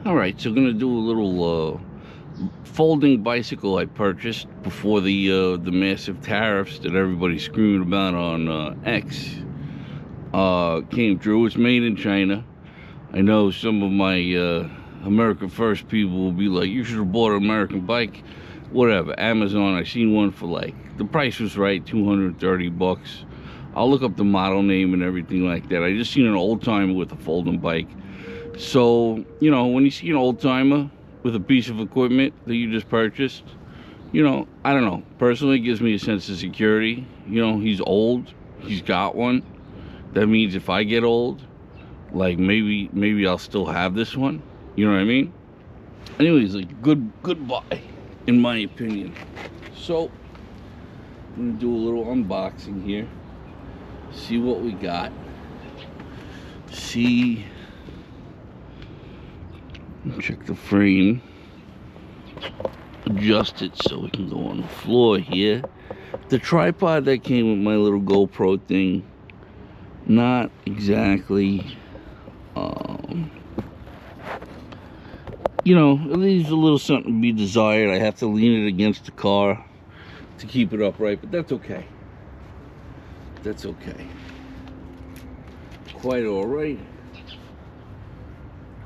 Alright, so gonna do a little folding bicycle I purchased before the massive tariffs that everybody's screaming about on X came through. It's made in China. I know some of my American First people will be like, you should have bought an American bike. Whatever, Amazon, I seen one for like, the price was right, 230 bucks. I'll look up the model name and everything like that. I just seen an old timer with a folding bike. So, you know, when you see an old timer with a piece of equipment that you just purchased, you know, I don't know. Personally, it gives me a sense of security. You know, he's old. He's got one. That means if I get old, like maybe I'll still have this one. You know what I mean? Anyways, like goodbye, in my opinion. So, I'm gonna do a little unboxing here. See what we got. See. Check the frame. Adjust it so we can go on the floor here. The tripod that came with my little GoPro thing, not exactly, you know, it leaves a little something to be desired. I have to lean it against the car to keep it upright, but that's okay. That's okay. Quite all right.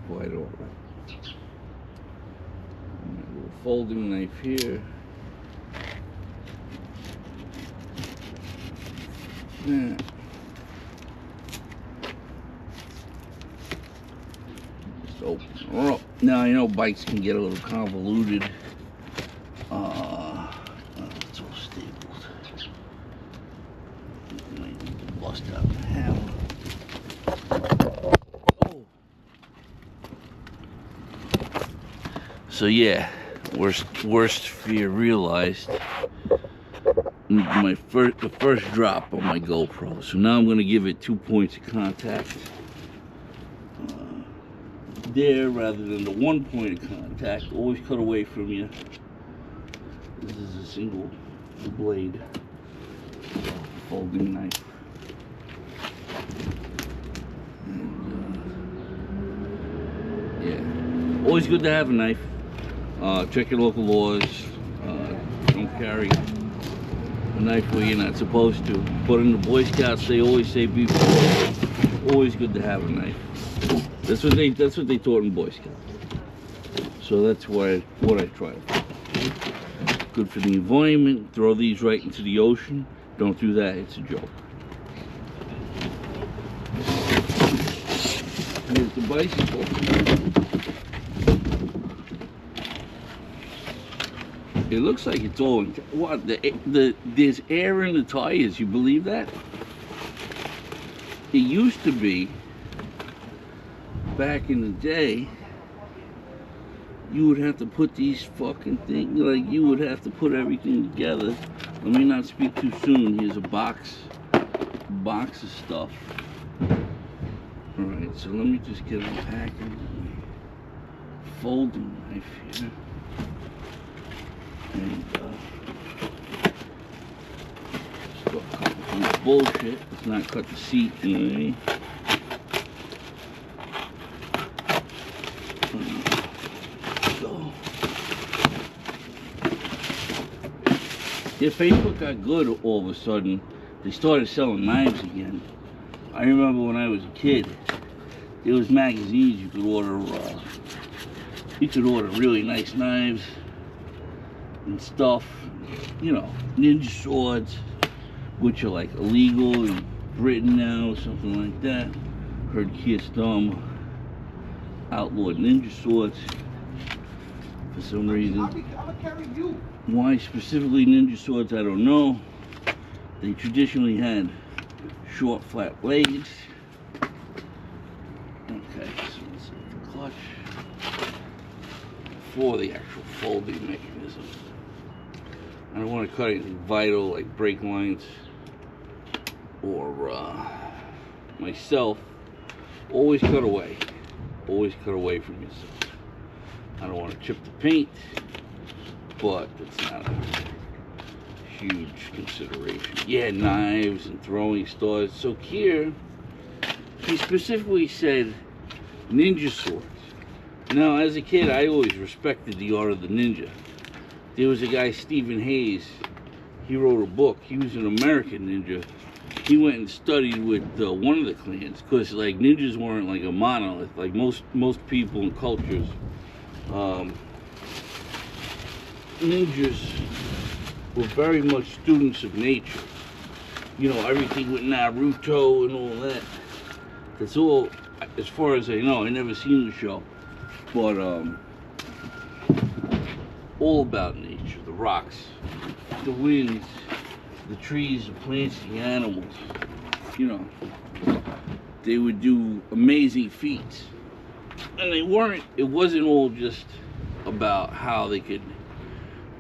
Quite all right. A little folding knife here. Yeah. Just open her up. Now I know bikes can get a little convoluted. It's all stapled. Might need to bust out the hammer. Oh. So yeah, worst fear realized. The first drop on my GoPro. So now I'm gonna give it 2 points of contact there rather than the 1 point of contact. Always cut away from you. This is a single blade folding knife. And, yeah, always good to have a knife. Check your local laws. Don't carry a knife where you're not supposed to. But in the Boy Scouts, they always say be prepared. Always good to have a knife. That's what they taught in Boy Scouts. So that's what I try to do. Good for the environment. Throw these right into the ocean. Don't do that. It's a joke. Here's the bicycle. It looks like it's all what there's air in the tires. You believe that? It used to be back in the day. You would have to put these fucking things, like you would have to put everything together. Let me not speak too soon. Here's a box of stuff. All right, so let me just get unpacking my folding knife here. And stop cutting this bullshit. Let's not cut the seat, you know what I mean? So, yeah, Facebook got good all of a sudden. They started selling knives again. I remember when I was a kid, there was magazines you could order. You could order really nice knives and stuff, you know, ninja swords, which are like illegal in Britain now, something like that. Heard Kiyostom outlawed ninja swords for some reason. Why specifically ninja swords, I don't know. They traditionally had short, flat blades. Okay, so let's set the clutch for the actual folding mechanism. I don't want to cut anything vital like brake lines or myself. Always cut away. Always cut away from yourself. I don't want to chip the paint, but it's not a huge consideration. Yeah, knives and throwing stars. So here, he specifically said ninja swords. Now, as a kid, I always respected the art of the ninja. There was a guy, Stephen Hayes. He wrote a book. He was an American ninja. He went and studied with one of the clans, because like ninjas weren't like a monolith. Like most people and cultures, ninjas were very much students of nature. You know, everything with Naruto and all that. That's all, as far as I know. I never seen the show, but all about nature. The rocks, the winds, the trees, the plants, the animals. You know, they would do amazing feats, and it wasn't all just about how they could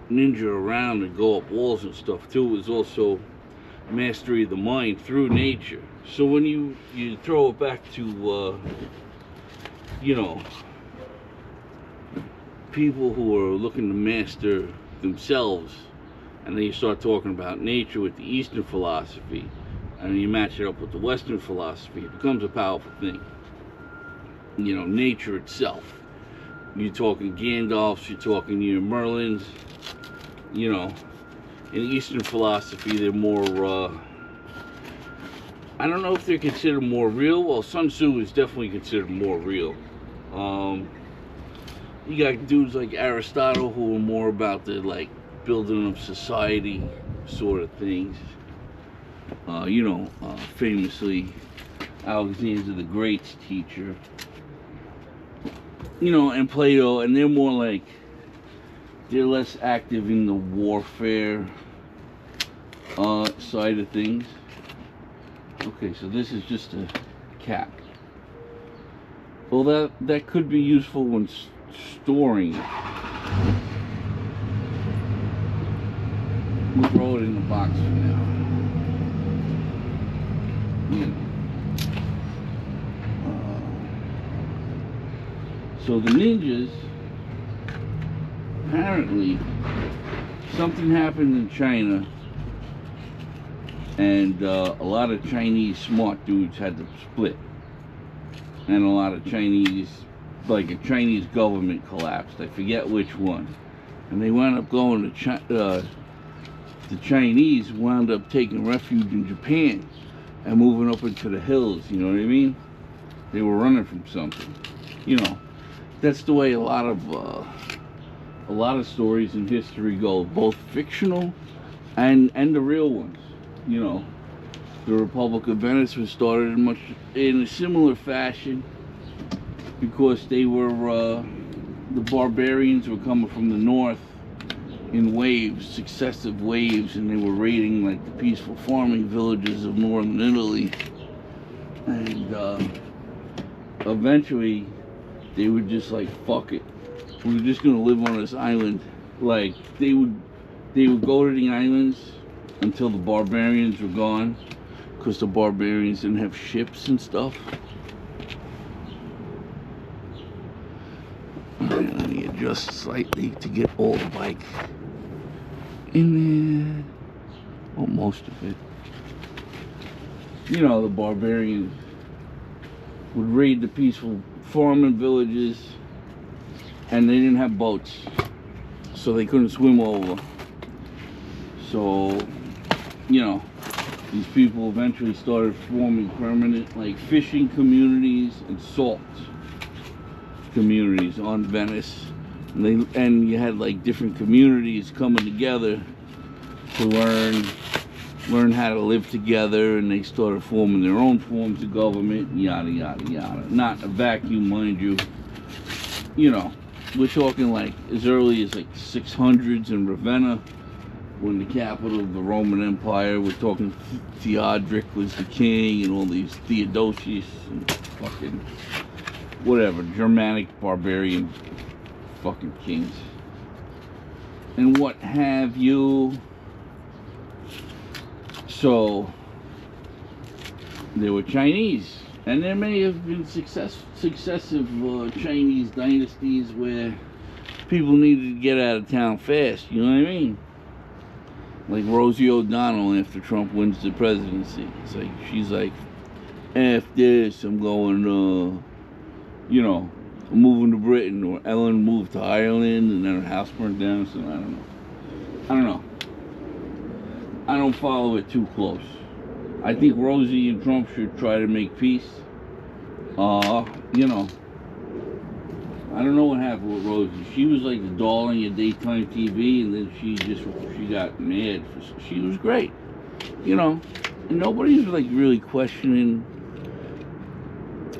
ninja around and go up walls and stuff too. It was also mastery of the mind through nature. So when you throw it back to you know, people who are looking to master themselves, and then you start talking about nature with the Eastern philosophy, and you match it up with the Western philosophy, it becomes a powerful thing. You know, nature itself. You're talking Gandalfs, you're talking your Merlins. You know, in Eastern philosophy, they're more, I don't know if they're considered more real. Well, Sun Tzu is definitely considered more real. You got dudes like Aristotle who are more about the, like, building of society sort of things. You know, famously, Alexander the Great's teacher. You know, and Plato, and they're more like, they're less active in the warfare side of things. Okay, so this is just a cap. Well, that could be useful when storing it. We'll throw it in the box for now. You know. So the ninjas, apparently, something happened in China, and a lot of Chinese smart dudes had to split, and a lot of Chinese, like a Chinese government collapsed. I forget which one, and they wound up going to China. The Chinese wound up taking refuge in Japan and moving up into the hills. You know what I mean? They were running from something. You know, that's the way a lot of stories in history go, both fictional and the real ones. You know, the Republic of Venice was started in a similar fashion, because they were the barbarians were coming from the north in waves, successive waves, and they were raiding like the peaceful farming villages of northern Italy, and eventually they were just like, fuck it, we're just gonna live on this island. Like, they would go to the islands until the barbarians were gone, because the barbarians didn't have ships and stuff. Alright, let me adjust slightly to get all the bike in there. Well, most of it. You know, the barbarians would raid the peaceful farming villages, and they didn't have boats, so they couldn't swim over. So, you know, these people eventually started forming permanent, like, fishing communities and salt communities on Venice, and you had like different communities coming together to learn how to live together, and they started forming their own forms of government, yada yada yada. Not a vacuum, mind you. You know, we're talking like as early as like 600s in Ravenna, when the capital of the Roman Empire. We're talking Theodoric was the king, and all these Theodosius and fucking whatever, Germanic barbarian fucking kings and what have you. So there were Chinese, and there may have been successive Chinese dynasties where people needed to get out of town fast, you know what I mean? Like Rosie O'Donnell after Trump wins the presidency. It's like, she's like, F this, I'm going, you know, moving to Britain, or Ellen moved to Ireland, and then her house burned down. So I don't know. I don't follow it too close. I think Rosie and Trump should try to make peace. You know, I don't know what happened with Rosie. She was like the darling of daytime TV, and then she got mad. She was great, you know, and nobody's like really questioning.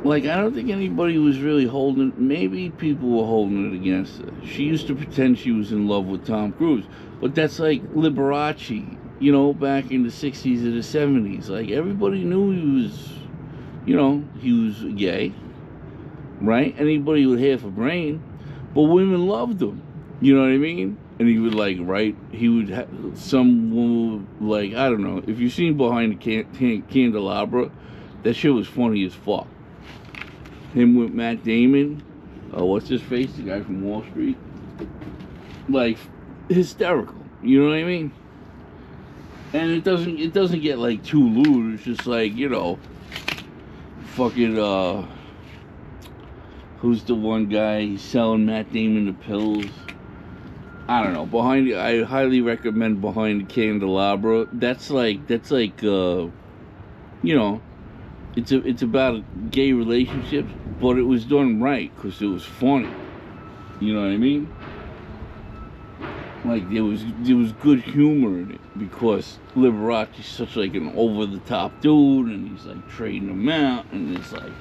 Like, I don't think anybody was really holding. Maybe people were holding it against her. She used to pretend she was in love with Tom Cruise, but that's like Liberace, you know, back in the 60s or the 70s. Like, everybody knew he was, you know, he was gay, right? Anybody with half a brain, but women loved him, you know what I mean? And he would like, right? He would have some woman, like, I don't know, if you've seen Behind the Candelabra, that shit was funny as fuck. Him with Matt Damon, what's his face, the guy from Wall Street, like, hysterical, you know what I mean? And it doesn't get like too lewd. It's just like, you know, fucking who's the one guy, he's selling Matt Damon the pills. I don't know. I highly recommend Behind the Candelabra. That's like you know, it's about gay relationships, but it was done right because it was funny. You know what I mean? Like, there was good humor in it because Liberace's such like an over the top dude, and he's like trading them out, and it's like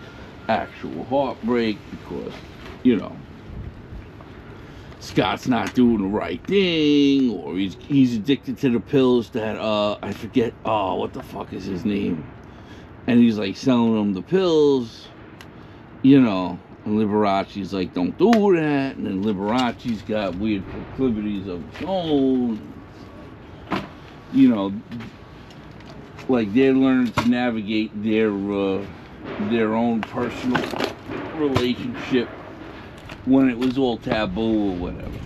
actual heartbreak because, you know, Scott's not doing the right thing, or he's addicted to the pills that I forget, what the fuck is his name? And he's like selling them the pills, you know, and Liberace's like, don't do that, and then Liberace's got weird proclivities of his own, you know, like they're learning to navigate their own personal relationship when it was all taboo or whatever.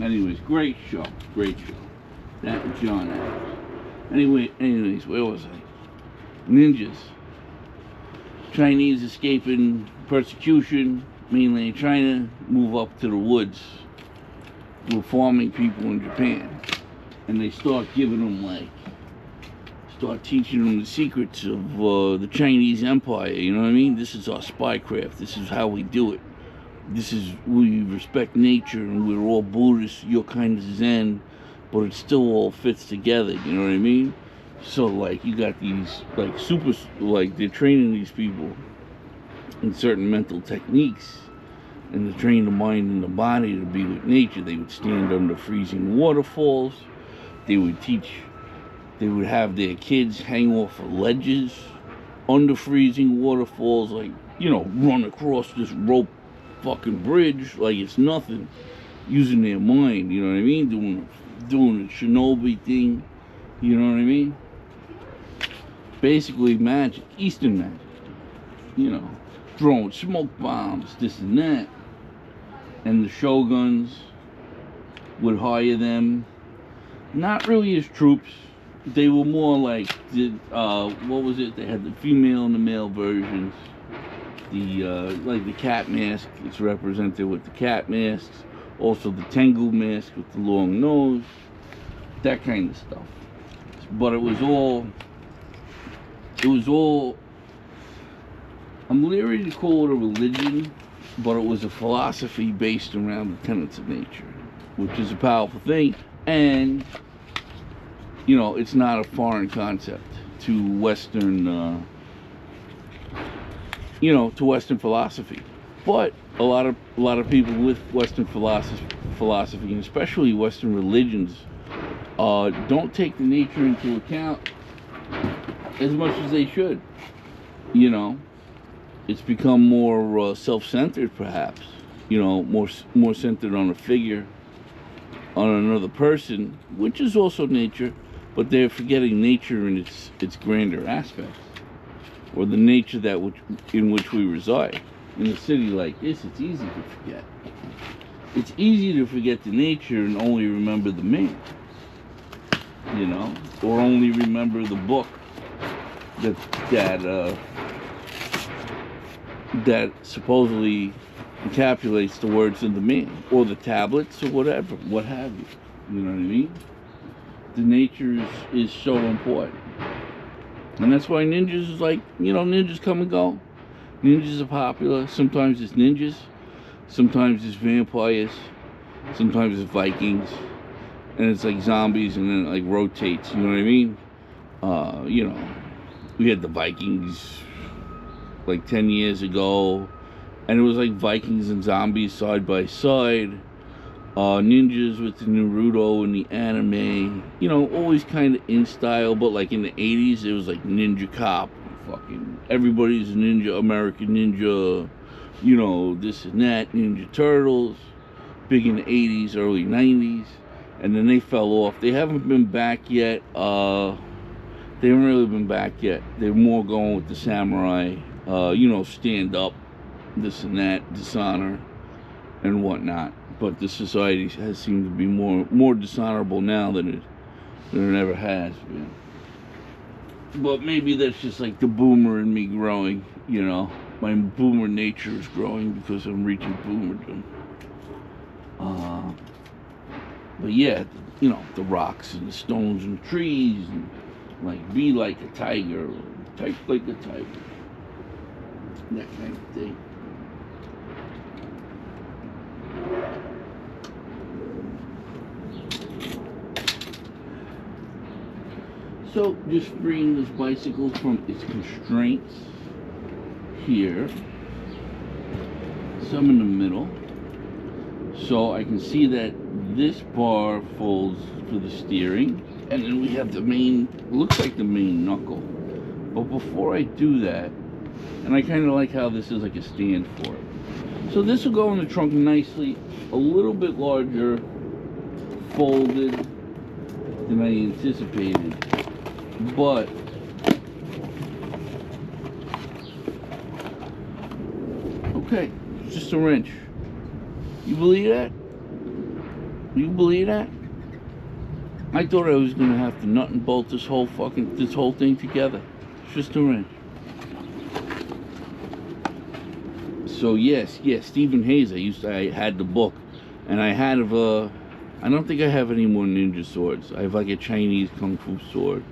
Anyways, great show. That and John Adams. Anyways, where was I? Ninjas. Chinese escaping persecution, mainly in China, move up to the woods. Were farming people in Japan. And they start teaching them the secrets of the Chinese Empire, you know what I mean? This is our spycraft. This is how we do it. We respect nature, and we're all Buddhists. You're kind of Zen, but it still all fits together, you know what I mean? So, like, you got these, like, they're training these people in certain mental techniques, and to train the mind and the body to be with nature. They would stand under freezing waterfalls. They would have their kids hang off of ledges under freezing waterfalls, like, you know, run across this rope fucking bridge like it's nothing, using their mind, you know what I mean? Doing a shinobi thing, you know what I mean? Basically magic, Eastern magic, you know, throwing smoke bombs, this and that. And the shoguns would hire them, not really as troops. They were more like, what was it? They had the female and the male versions. Like the cat mask, it's represented with the cat masks. Also the Tengu mask with the long nose. That kind of stuff. But it was all, I'm leery to call it a religion, but it was a philosophy based around the tenets of nature, which is a powerful thing. And, you know, it's not a foreign concept to Western, to Western philosophy. But a lot of people with Western philosophy, and especially Western religions, don't take the nature into account as much as they should. You know, it's become more self-centered, perhaps. You know, more centered on a figure, on another person, which is also nature, but they're forgetting nature in its grander aspects, or the nature in which we reside. In a city like this, it's easy to forget. It's easy to forget the nature and only remember the man, you know, or only remember the book that that supposedly encapsulates the words in the man, or the tablets, or whatever, what have you. You know what I mean? The nature is so important. And that's why ninjas is like, ninjas come and go. Ninjas are popular. Sometimes it's ninjas. Sometimes it's vampires. Sometimes it's Vikings. And it's like zombies, and then it like rotates. You know what I mean? We had the Vikings like 10 years ago. And it was like Vikings and zombies side by side. Ninjas with the Naruto and the anime, always kind of in style, but like in the 80s, it was like Ninja Cop, fucking everybody's a ninja, American Ninja, this and that, Ninja Turtles, big in the 80s, early 90s, and then they fell off. They haven't been back yet. They haven't really been back yet. They're more going with the samurai, stand up, this and that, dishonor, and whatnot. But the society has seemed to be more dishonorable now than it ever has been. But maybe that's just like the boomer in me growing, My boomer nature is growing because I'm reaching boomerdom. But yeah, the rocks and the stones and trees, and like be like a tiger, or type like a tiger, that kind of thing. So, just freeing this bicycle from its constraints here, some in the middle, so I can see that this bar folds for the steering, and then we have the main, looks like the main knuckle. But before I do that, and I kind of like how this is like a stand for it. So this will go in the trunk nicely, a little bit larger, folded than I anticipated. But okay, it's just a wrench. You believe that? You believe that? I thought I was gonna have to nut and bolt this whole thing together. It's just a wrench. So yes, Stephen Hayes. I had the book, and I had I don't think I have any more ninja swords. I have like a Chinese kung fu sword.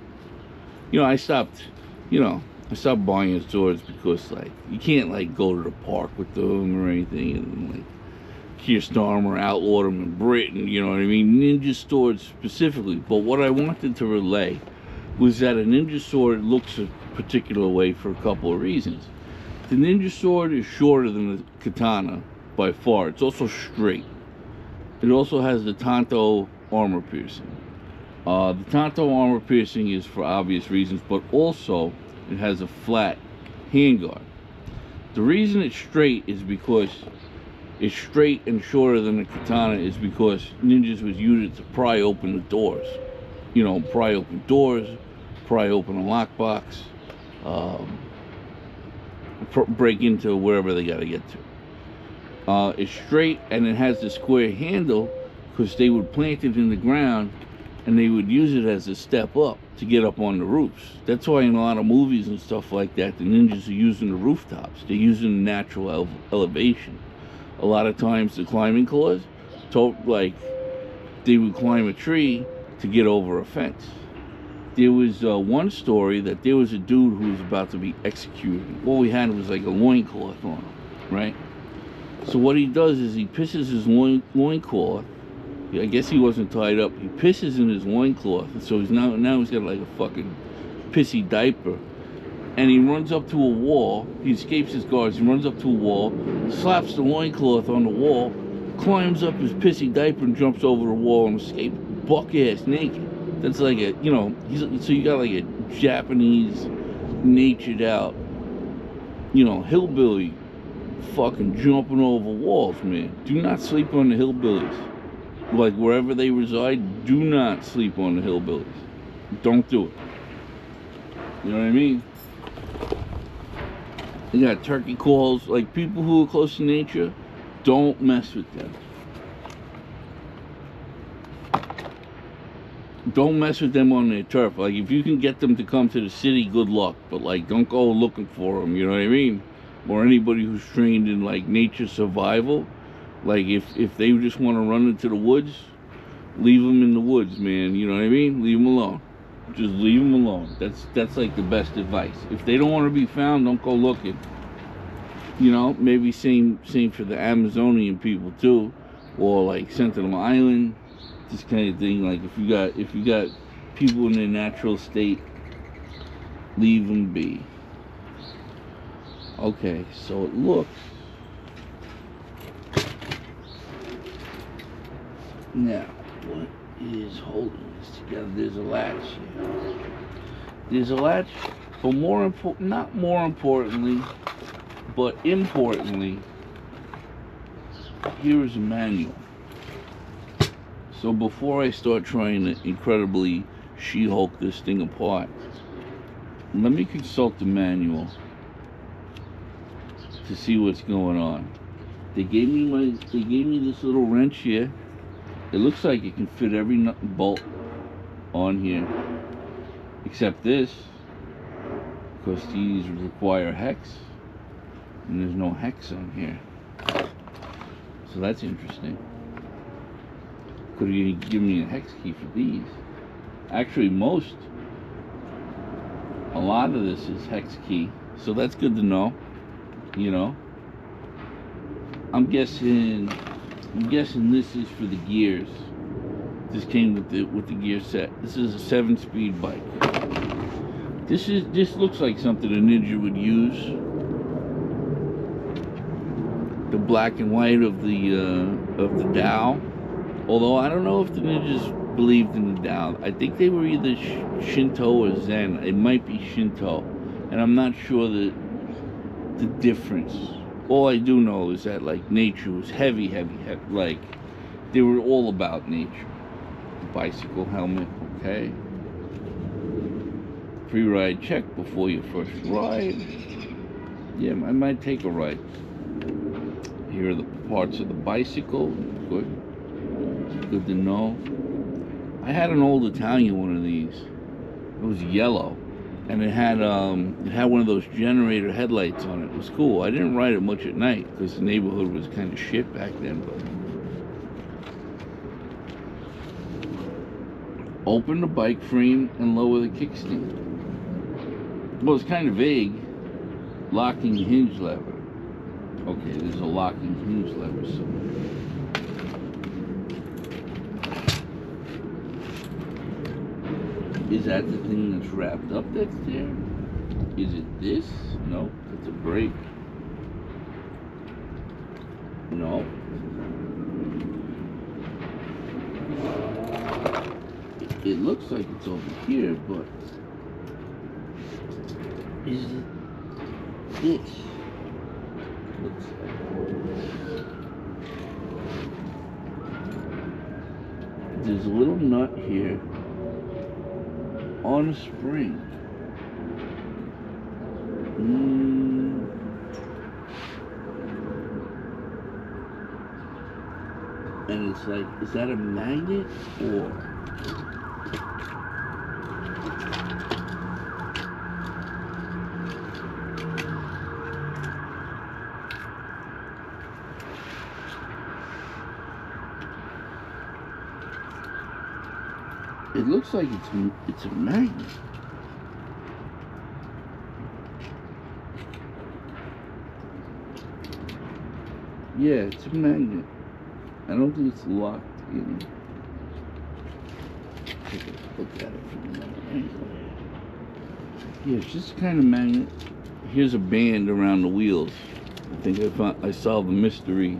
I stopped buying swords because like you can't like go to the park with them or anything, and like Keir Starmer outlawed them in Britain. You know what I mean? Ninja swords specifically. But what I wanted to relay was that a ninja sword looks a particular way for a couple of reasons. The ninja sword is shorter than the katana by far. It's also straight. It also has the tanto armor piercing. The tanto armor piercing is for obvious reasons, but also it has a flat handguard. The reason it's straight is because it's straight and shorter than the katana is because ninjas would use it to pry open the doors. Pry open doors, pry open a lockbox, break into wherever they gotta get to. It's straight and it has the square handle because they would plant it in the ground and they would use it as a step up to get up on the roofs. That's why in a lot of movies and stuff like that, the ninjas are using the rooftops. They're using the natural elevation. A lot of times the climbing claws, like they would climb a tree to get over a fence. There was one story that there was a dude who was about to be executed. All he had was like a loincloth on him, right? So what he does is he pisses his loincloth. I guess he wasn't tied up. He pisses in his loincloth, and so now he's got like a fucking pissy diaper. And he runs up to a wall. He escapes his guards. He runs up to a wall, slaps the loincloth on the wall, climbs up his pissy diaper and jumps over the wall and escapes buck ass naked. That's like a, so you got like a Japanese natured out, hillbilly fucking jumping over walls, man. Do not sleep on the hillbillies. Like wherever they reside, do not sleep on the hillbillies. Don't do it. You know what I mean? They got turkey calls. Like people who are close to nature, don't mess with them. Don't mess with them on their turf. Like if you can get them to come to the city, good luck. But like don't go looking for them. You know what I mean? or anybody who's trained in like nature survival, like if they just want to run into the woods, leave them in the woods, man. You know what I mean? Leave them alone. Just leave them alone. That's like the best advice. If they don't want to be found, don't go looking. You know, maybe same for the Amazonian people too, or like Sentinel Island, this kind of thing. Like if you got people in their natural state, leave them be. Okay, so it looks. Now, what is holding this together? There's a latch here. There's a latch, but not more importantly, but importantly, here is a manual. So before I start trying to incredibly She-Hulk this thing apart, let me consult the manual to see what's going on. They gave me this little wrench here. It looks like it can fit every nut and bolt on here, except this, because these require hex, and there's no hex on here. So that's interesting. Could have given me a hex key for these. Actually, a lot of this is hex key, so that's good to know. You know, I'm guessing this is for the gears. This came with the gear set. This is a 7-speed bike. This looks like something a ninja would use. The black and white of the Tao. Although I don't know if the ninjas believed in the Tao. I think they were either Shinto or Zen. It might be Shinto, and I'm not sure the difference. All I do know is that like nature was heavy. Like they were all about nature. Bicycle helmet, okay. Pre-ride check before your first ride. Yeah, I might take a ride. Here are the parts of the bicycle. Good to know. I had an old Italian one of these. It was yellow, and it had one of those generator headlights on it. It was cool. I didn't ride it much at night because the neighborhood was kind of shit back then. But open the bike frame and lower the kickstand. Well, it's kind of vague. Locking hinge lever. Okay, there's a locking hinge lever somewhere. Is that the thing that's wrapped up that's there? Is it this? No, it's a brake. No. It looks like it's over here, but is it this? Looks like. There's a little nut here on a spring. And it's like, is that a magnet or? It looks like it's a magnet. Yeah, it's a magnet. I don't think it's locked in. Take a look at it from another angle. Yeah, it's just kind of magnet. Here's a band around the wheels. I think I solved the mystery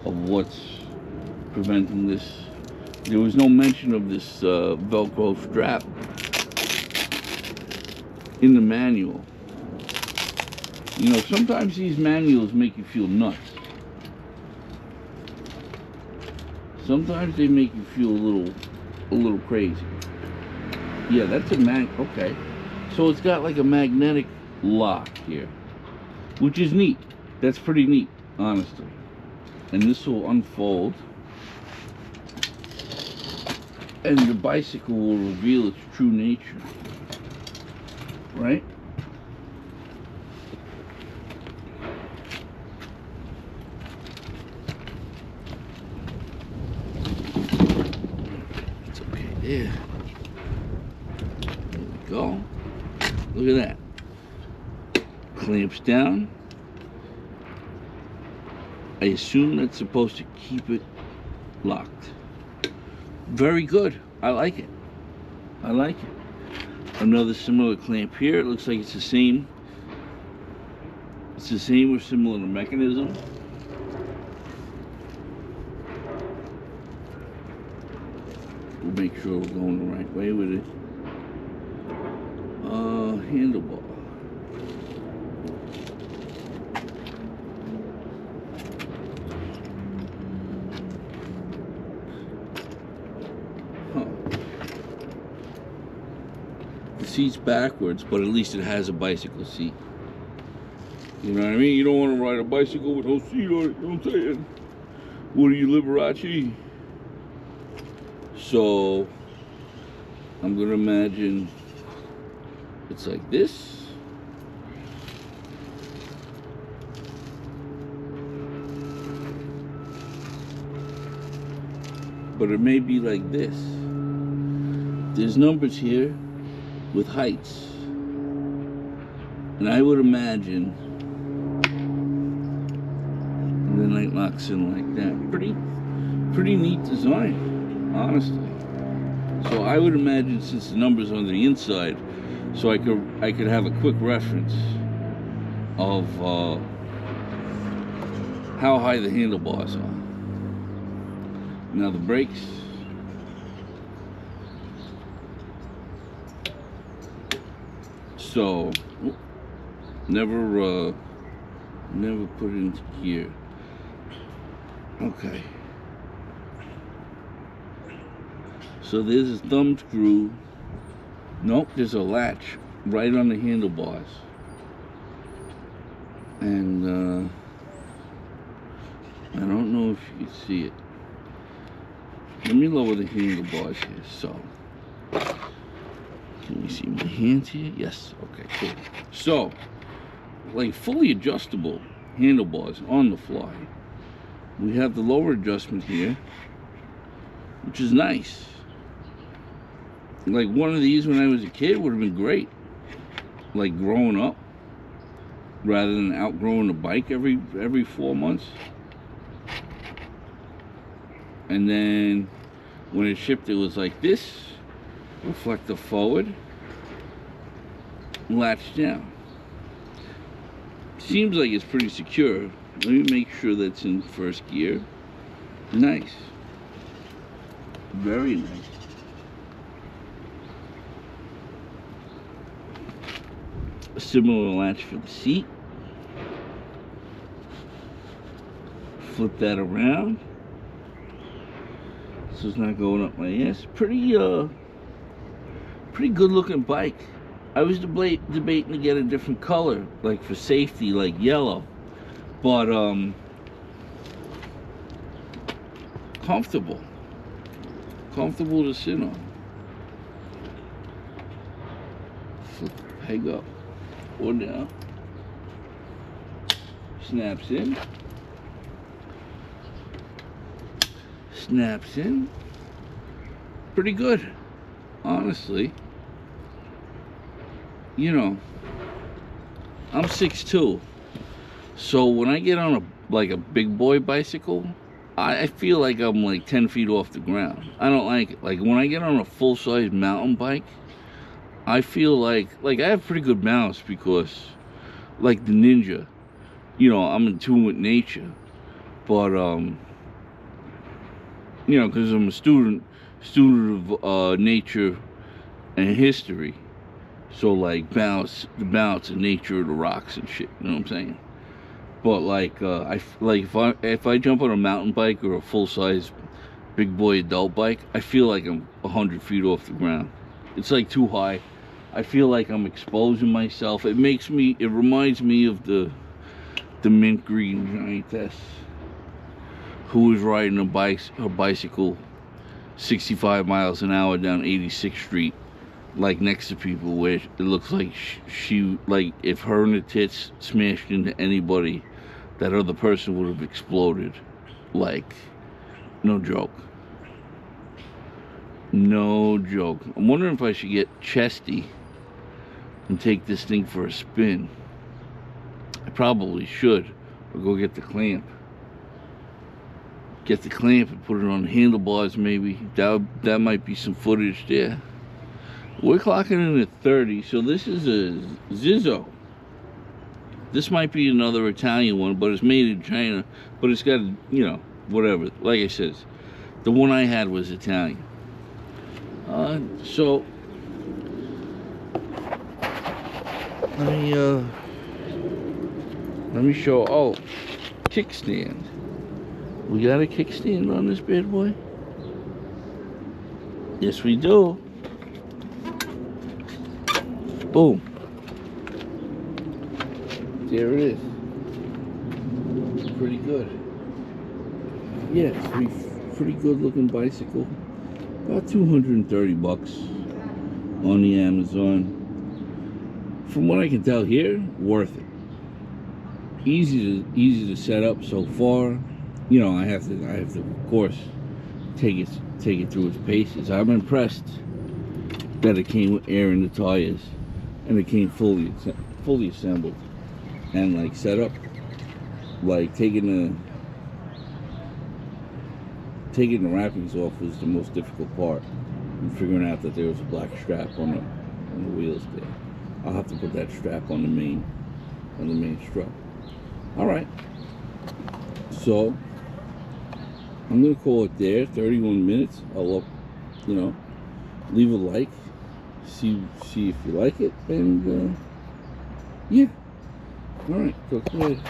of what's preventing this. There was no mention of this Velcro strap in the manual. You know, sometimes these manuals make you feel nuts. Sometimes they make you feel a little crazy. Yeah, that's a okay. So it's got like a magnetic lock here, which is neat. That's pretty neat, honestly. And this will unfold, and the bicycle will reveal its true nature, right? there. There we go. Look at that. Clamps down. I assume that's supposed to keep it locked. Very good. I like it. I like it. Another similar clamp here. It looks like it's the same. It's the same or similar mechanism. We'll make sure we're going the right way with it. Handlebar. The seat's backwards, but at least it has a bicycle seat. You know what I mean? You don't want to ride a bicycle with no seat on it, you know what I'm saying? What are you, Liberace? So, I'm going to imagine it's like this. But it may be like this. There's numbers here with heights. And I would imagine, and then it locks in like that. Pretty neat design, honestly. So I would imagine, since the number's on the inside, so I could have a quick reference of how high the handlebars are. Now the brakes. So never put it into gear. Okay. So there's a thumb screw. Nope, there's a latch right on the handlebars. And I don't know if you can see it. Let me lower the handlebars here. So, can you see my hands here? Yes. Okay, cool. So, like fully adjustable handlebars on the fly. We have the lower adjustment here, which is nice. Like one of these when I was a kid would have been great. Like growing up, rather than outgrowing a bike every 4 months. And then when it shipped, it was like this, reflector forward, latch down. Seems like it's pretty secure. Let me make sure that's in first gear. Nice. Very nice. A similar latch for the seat. Flip that around. So it's not going up my ass. Pretty good looking bike. I was debating to get a different color, like for safety, like yellow. But comfortable to sit on. Flip the peg up or down. Snaps in. Snaps in. Pretty good, honestly. You know, I'm 6'2", so when I get on a big boy bicycle, I feel like I'm like 10 feet off the ground. I don't like it. Like when I get on a full-size mountain bike, I feel like I have pretty good balance because, like the Ninja, you know, I'm in tune with nature. But you know, because I'm a student of nature and history. So like the balance of nature of the rocks and shit, you know what I'm saying? But like if I jump on a mountain bike or a full-size big boy adult bike, I feel like I'm 100 feet off the ground. It's like too high. I feel like I'm exposing myself. It reminds me of the mint green giantess who was riding her bicycle 65 miles an hour down 86th Street, like next to people, where it looks like she like if her and the tits smashed into anybody, that other person would have exploded. Like, no joke. No joke. I'm wondering if I should get Chesty and take this thing for a spin. I probably should. Or go get the clamp. Get the clamp and put it on the handlebars maybe. That might be some footage there. We're clocking in at 30, so this is a Zizzo. This might be another Italian one, but it's made in China. But it's got, you know, whatever. Like I said, the one I had was Italian. So let me show. Oh, kickstand. We got a kickstand on this bad boy. Yes, we do. Boom. There it is. Pretty good. Yeah, it's pretty good looking bicycle. About 230 bucks on the Amazon. From what I can tell here, worth it. Easy to set up so far. You know, I have to of course take it through its paces. I'm impressed that it came with air in the tires and it came fully assembled and like set up. Like taking the wrappings off was the most difficult part, and figuring out that there was a black strap on the wheels there. I'll have to put that strap on the main strut. All right, so I'm gonna call it there. 31 minutes. I'll leave a like, see if you like it, and yeah. All right, talk to you later.